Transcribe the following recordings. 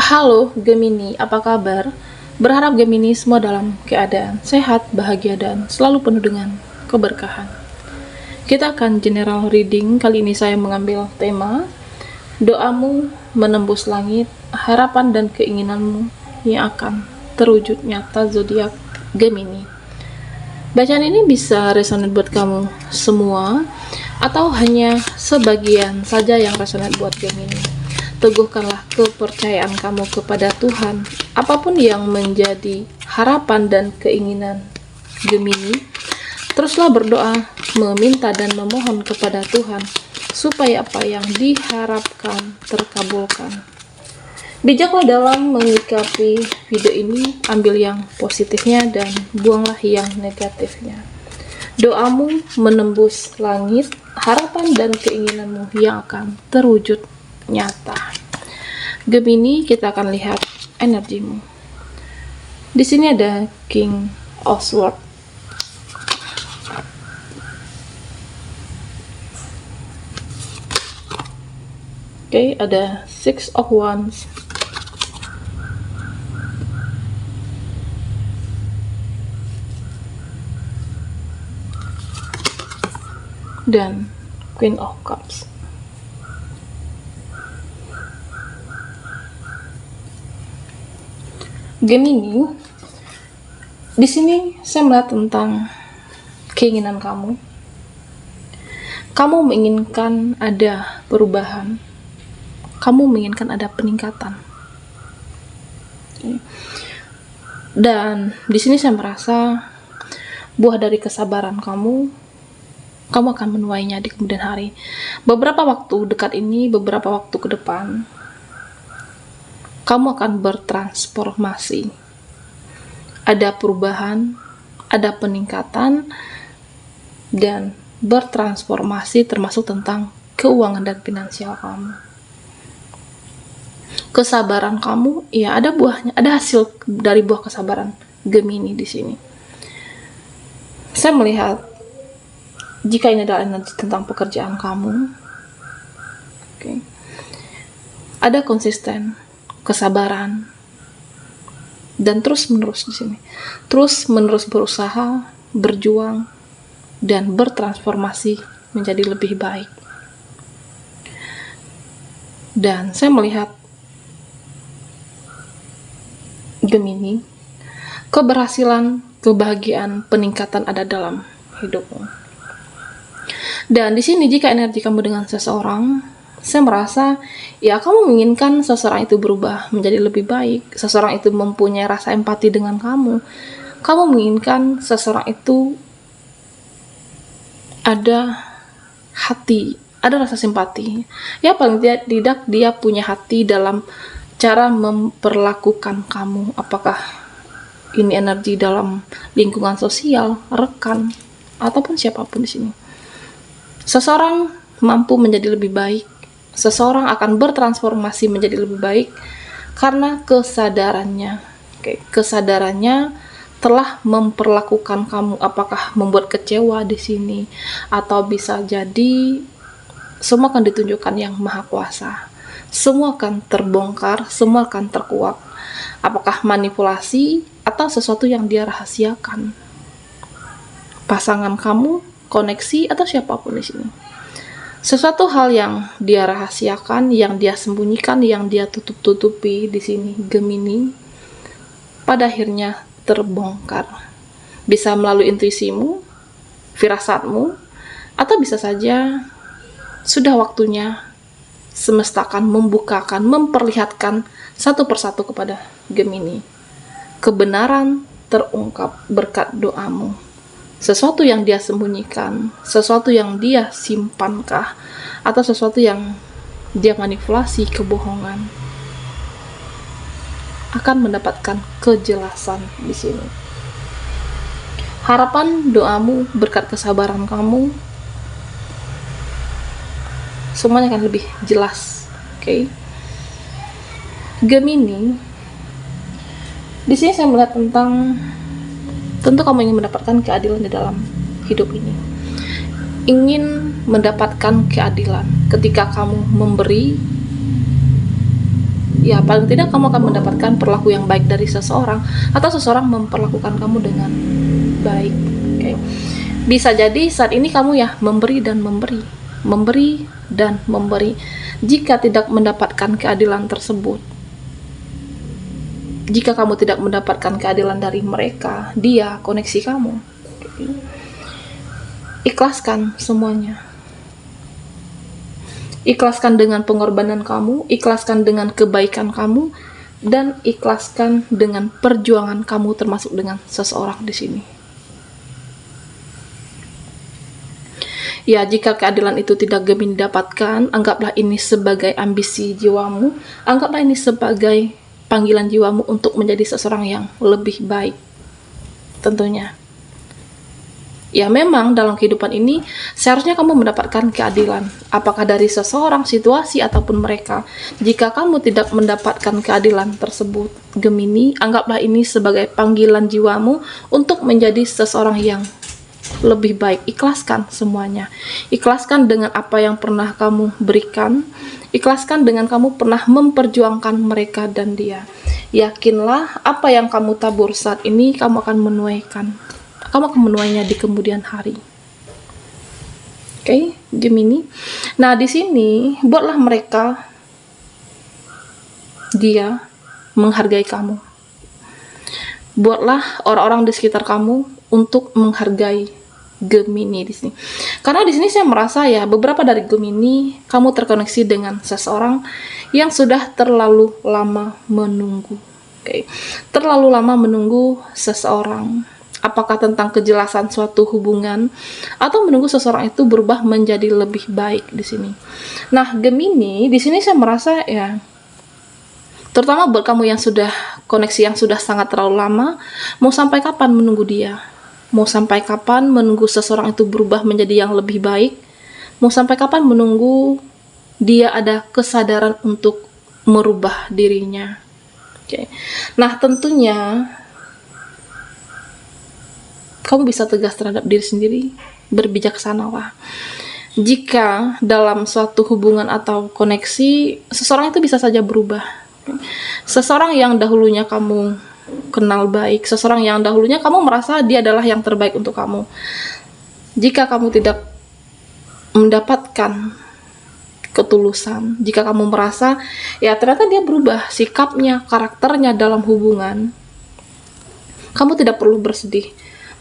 Halo Gemini, apa kabar? Berharap Gemini semua dalam keadaan sehat, bahagia, dan selalu penuh dengan keberkahan. Kita akan general reading. Kali ini saya mengambil tema doamu menembus langit, harapan dan keinginanmu yang akan terwujud nyata, zodiak Gemini. Bacaan ini bisa resonate buat kamu semua atau hanya sebagian saja yang resonate buat Gemini. Teguhkanlah kepercayaan kamu kepada Tuhan. Apapun yang menjadi harapan dan keinginan Gemini, teruslah berdoa, meminta dan memohon kepada Tuhan supaya apa yang diharapkan terkabulkan. Bijaklah dalam menyikapi video ini, ambil yang positifnya dan buanglah yang negatifnya. Doamu menembus langit, harapan dan keinginanmu yang akan terwujud nyata. Gemini, kita akan lihat energimu. Di sini ada King of Swords. Oke, ada Six of Wands. Dan Queen of Cups. Gemini, di sini saya melihat tentang keinginan kamu. Kamu menginginkan ada perubahan. Kamu menginginkan ada peningkatan. Dan di sini saya merasa buah dari kesabaran kamu akan menuainya di kemudian hari. Beberapa waktu dekat ini, beberapa waktu ke depan, kamu akan bertransformasi. Ada perubahan, ada peningkatan, dan bertransformasi termasuk tentang keuangan dan finansial kamu. Kesabaran kamu, ya ada buahnya, ada hasil dari buah kesabaran Gemini di sini. Saya melihat jika ini adalah energi tentang pekerjaan kamu, ada konsisten, kesabaran, dan terus-menerus di sini. Terus-menerus berusaha, berjuang, dan bertransformasi menjadi lebih baik. Dan saya melihat Gemini, keberhasilan, kebahagiaan, peningkatan ada dalam hidupmu. Dan di sini jika energi kamu dengan seseorang, saya merasa ya kamu menginginkan seseorang itu berubah menjadi lebih baik, seseorang itu mempunyai rasa empati dengan kamu menginginkan seseorang itu ada hati, ada rasa simpati, ya paling tidak dia punya hati dalam cara memperlakukan kamu, apakah ini energi dalam lingkungan sosial, rekan, ataupun siapapun di sini. Seseorang mampu menjadi lebih baik. Seseorang akan bertransformasi menjadi lebih baik karena kesadarannya. Kesadarannya telah memperlakukan kamu, apakah membuat kecewa di sini, atau bisa jadi semua akan ditunjukkan yang maha kuasa. Semua akan terbongkar, semua akan terkuak. Apakah manipulasi atau sesuatu yang dia rahasiakan. Pasangan kamu, koneksi, atau siapapun di sini. Sesuatu hal yang dia rahasiakan, yang dia sembunyikan, yang dia tutup-tutupi di sini Gemini, pada akhirnya terbongkar. Bisa melalui intuisimu, firasatmu, atau bisa saja sudah waktunya semesta akan membukakan, memperlihatkan satu persatu kepada Gemini. Kebenaran terungkap berkat doamu. Sesuatu yang dia sembunyikan, sesuatu yang dia simpankah, atau sesuatu yang dia manipulasi, kebohongan, akan mendapatkan kejelasan di sini. Harapan doamu, berkat kesabaran kamu, semuanya akan lebih jelas. Gemini, di sini saya melihat tentang tentu kamu ingin mendapatkan keadilan di dalam hidup ini. Ingin mendapatkan keadilan ketika kamu memberi, ya paling tidak kamu akan mendapatkan perilaku yang baik dari seseorang, atau seseorang memperlakukan kamu dengan baik. Oke. Bisa jadi saat ini kamu ya memberi dan memberi, memberi dan memberi. Jika tidak mendapatkan keadilan tersebut, jika kamu tidak mendapatkan keadilan dari mereka, dia, koneksi kamu, ikhlaskan semuanya. Ikhlaskan dengan pengorbanan kamu, ikhlaskan dengan kebaikan kamu, dan ikhlaskan dengan perjuangan kamu, termasuk dengan seseorang di sini. Ya, jika keadilan itu tidak Gemini dapatkan, anggaplah ini sebagai ambisi jiwamu, anggaplah ini sebagai panggilan jiwamu untuk menjadi seseorang yang lebih baik. Tentunya. Ya, memang dalam kehidupan ini seharusnya kamu mendapatkan keadilan, apakah dari seseorang, situasi, ataupun mereka. Jika kamu tidak mendapatkan keadilan tersebut, Gemini, anggaplah ini sebagai panggilan jiwamu untuk menjadi seseorang yang lebih baik. Ikhlaskan semuanya. Ikhlaskan dengan apa yang pernah kamu berikan. Ikhlaskan dengan kamu pernah memperjuangkan mereka dan dia. Yakinlah apa yang kamu tabur saat ini, kamu akan menuaikan. Kamu akan menuainya di kemudian hari. Oke, Gemini. Nah, di sini buatlah mereka, dia menghargai kamu. Buatlah orang-orang di sekitar kamu untuk menghargai Gemini di sini. Karena di sini saya merasa ya beberapa dari Gemini kamu terkoneksi dengan seseorang yang sudah terlalu lama menunggu. Oke. Terlalu lama menunggu seseorang. Apakah tentang kejelasan suatu hubungan atau menunggu seseorang itu berubah menjadi lebih baik di sini. Nah, Gemini di sini saya merasa ya, terutama buat kamu yang sudah koneksi yang sudah sangat terlalu lama, mau sampai kapan menunggu dia? Mau sampai kapan menunggu seseorang itu berubah menjadi yang lebih baik? Mau sampai kapan menunggu dia ada kesadaran untuk merubah dirinya? Oke. Nah, tentunya kamu bisa tegas terhadap diri sendiri, berbijaksanalah. Jika dalam suatu hubungan atau koneksi, seseorang itu bisa saja berubah. Seseorang yang dahulunya kamu kenal baik, seseorang yang dahulunya kamu merasa dia adalah yang terbaik untuk kamu. Jika kamu tidak mendapatkan ketulusan, jika kamu merasa ya ternyata dia berubah sikapnya, karakternya dalam hubungan, kamu tidak perlu bersedih.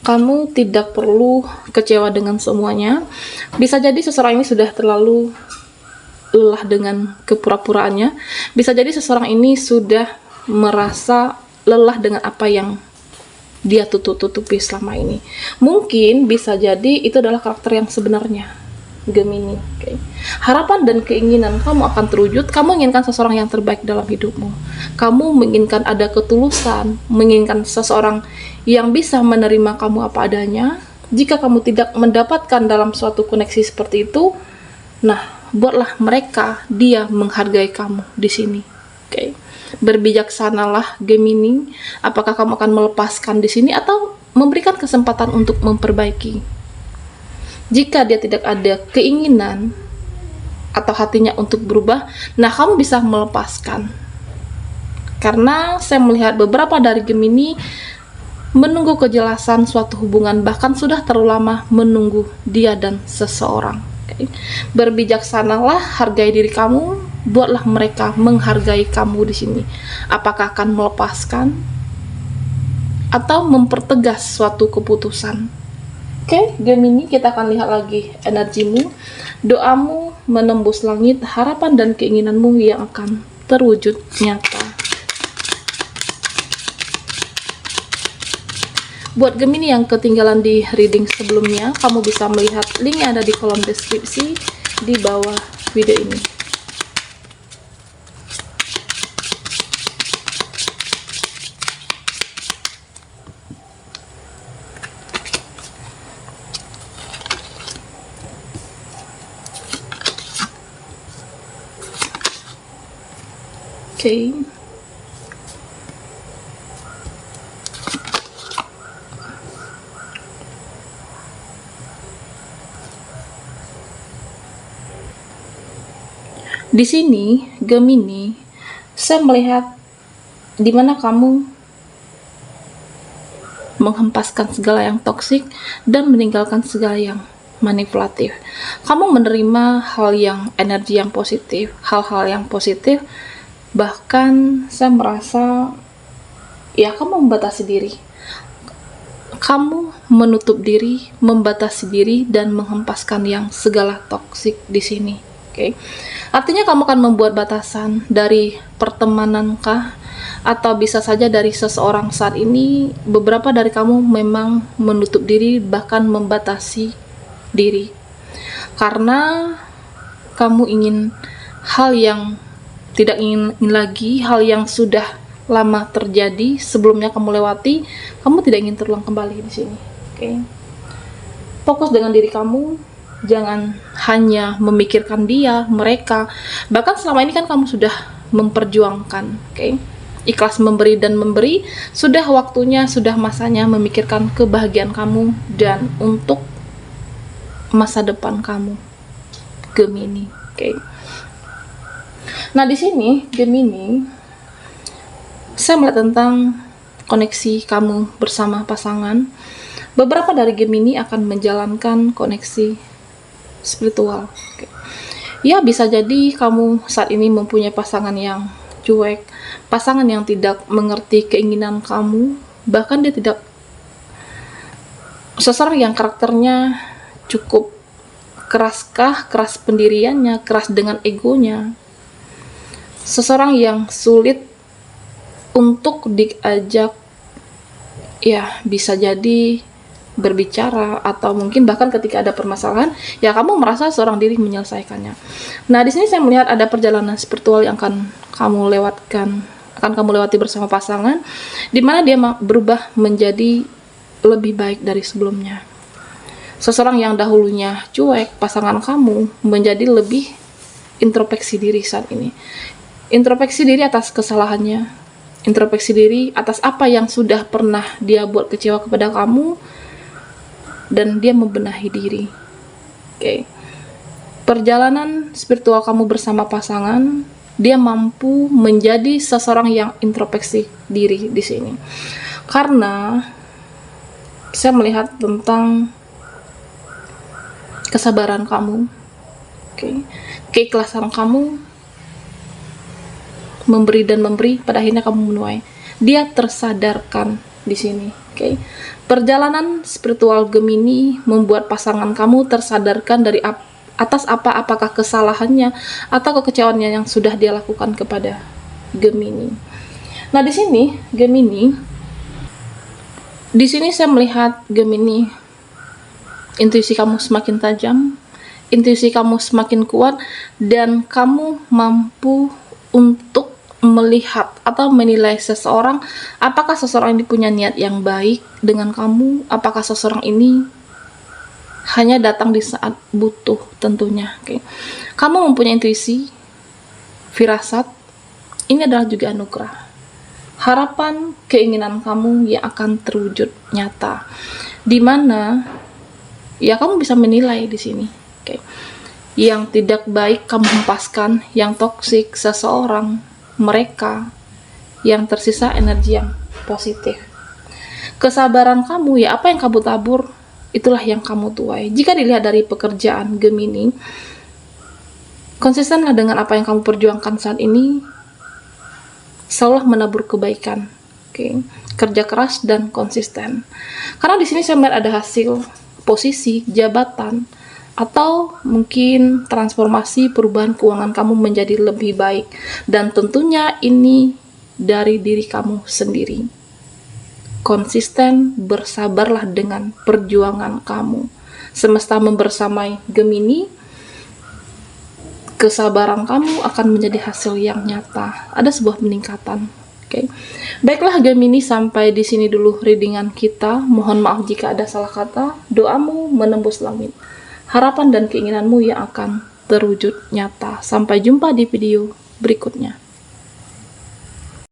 Kamu tidak perlu kecewa dengan semuanya. Bisa jadi seseorang ini sudah terlalu lelah dengan kepura-puraannya. Bisa jadi seseorang ini sudah merasa lelah dengan apa yang dia tutup-tutupi selama ini. Mungkin bisa jadi itu adalah karakter yang sebenarnya Gemini. Okay. Harapan dan keinginan kamu akan terwujud. Kamu menginginkan seseorang yang terbaik dalam hidupmu. Kamu menginginkan ada ketulusan, menginginkan seseorang yang bisa menerima kamu apa adanya. Jika kamu tidak mendapatkan dalam suatu koneksi seperti itu, nah, buatlah mereka, dia menghargai kamu di sini. Oke. Berbijaksanalah Gemini, apakah kamu akan melepaskan di sini atau memberikan kesempatan untuk memperbaiki. Jika dia tidak ada keinginan atau hatinya untuk berubah, nah kamu bisa melepaskan. Karena saya melihat beberapa dari Gemini menunggu kejelasan suatu hubungan, bahkan sudah terlalu lama menunggu dia dan seseorang. Okay. Berbijaksanalah, hargai diri kamu, buatlah mereka menghargai kamu di sini. Apakah akan melepaskan atau mempertegas suatu keputusan? Oke, Gemini, kita akan lihat lagi energimu, doamu menembus langit, harapan dan keinginanmu yang akan terwujud nyata. Buat Gemini yang ketinggalan di reading sebelumnya, kamu bisa melihat link yang ada di kolom deskripsi di bawah video ini. Oke. Di sini Gemini Saya melihat dimana kamu menghempaskan segala yang toksik dan meninggalkan segala yang manipulatif. Kamu menerima hal yang energi yang positif, hal-hal yang positif. Bahkan saya merasa ya kamu membatasi diri. Kamu menutup diri, membatasi diri dan menghempaskan yang segala toksik di sini. Oke. Artinya kamu akan membuat batasan dari pertemanan kah, atau bisa saja dari seseorang saat ini. Beberapa dari kamu memang menutup diri, bahkan membatasi diri karena kamu ingin hal yang tidak ingin lagi, hal yang sudah lama terjadi sebelumnya kamu lewati, kamu tidak ingin terulang kembali di sini. Oke. Fokus dengan diri kamu, jangan hanya memikirkan dia, mereka. Bahkan selama ini kan kamu sudah memperjuangkan, oke? Ikhlas memberi dan memberi, sudah waktunya, sudah masanya memikirkan kebahagiaan kamu dan untuk masa depan kamu, Gemini, oke? Nah, di sini Gemini, saya melihat tentang koneksi kamu bersama pasangan. Beberapa dari Gemini akan menjalankan koneksi spiritual. Oke. Ya, bisa jadi kamu saat ini mempunyai pasangan yang cuek, pasangan yang tidak mengerti keinginan kamu, bahkan dia tidak, seseorang yang karakternya cukup keraskah, keras pendiriannya, keras dengan egonya, seseorang yang sulit untuk diajak, ya bisa jadi berbicara, atau mungkin bahkan ketika ada permasalahan ya kamu merasa seorang diri menyelesaikannya. Nah, di sini saya melihat ada perjalanan spiritual yang akan kamu lewati bersama pasangan, di mana dia berubah menjadi lebih baik dari sebelumnya. Seseorang yang dahulunya cuek, pasangan kamu menjadi lebih introspeksi diri saat ini. Introspeksi diri atas kesalahannya, introspeksi diri atas apa yang sudah pernah dia buat kecewa kepada kamu, dan dia membenahi diri. Oke. Perjalanan spiritual kamu bersama pasangan, dia mampu menjadi seseorang yang introspeksi diri di sini. Karena saya melihat tentang kesabaran kamu, oke, keikhlasan kamu memberi dan memberi, pada akhirnya kamu menuai. Dia tersadarkan di sini, oke. Perjalanan spiritual Gemini membuat pasangan kamu tersadarkan dari atas apakah kesalahannya atau kekecewaannya yang sudah dia lakukan kepada Gemini. Nah, di sini Gemini, di sini saya melihat Gemini, intuisi kamu semakin tajam, intuisi kamu semakin kuat, dan kamu mampu untuk melihat atau menilai seseorang, apakah seseorang ini punya niat yang baik dengan kamu, apakah seseorang ini hanya datang di saat butuh tentunya. Oke. Kamu mempunyai intuisi, firasat, ini adalah juga anugerah. Harapan, keinginan kamu yang akan terwujud nyata, dimana ya kamu bisa menilai di sini. Oke. Yang tidak baik kamu hempaskan, yang toksik seseorang, mereka, yang tersisa energi yang positif. Kesabaran kamu, ya apa yang kamu tabur, itulah yang kamu tuai. Jika dilihat dari pekerjaan Gemini, konsistenlah dengan apa yang kamu perjuangkan saat ini, selalu menabur kebaikan. Oke. Kerja keras dan konsisten. Karena di sini saya melihat ada hasil posisi, jabatan, atau mungkin transformasi perubahan keuangan kamu menjadi lebih baik, dan tentunya ini dari diri kamu sendiri. Konsisten, bersabarlah dengan perjuangan kamu. Semesta membersamai Gemini, kesabaran kamu akan menjadi hasil yang nyata. Ada sebuah peningkatan. Oke. Baiklah Gemini, sampai di sini dulu readingan kita. Mohon maaf jika ada salah kata. Doamu menembus langit. Harapan dan keinginanmu yang akan terwujud nyata. Sampai jumpa di video berikutnya.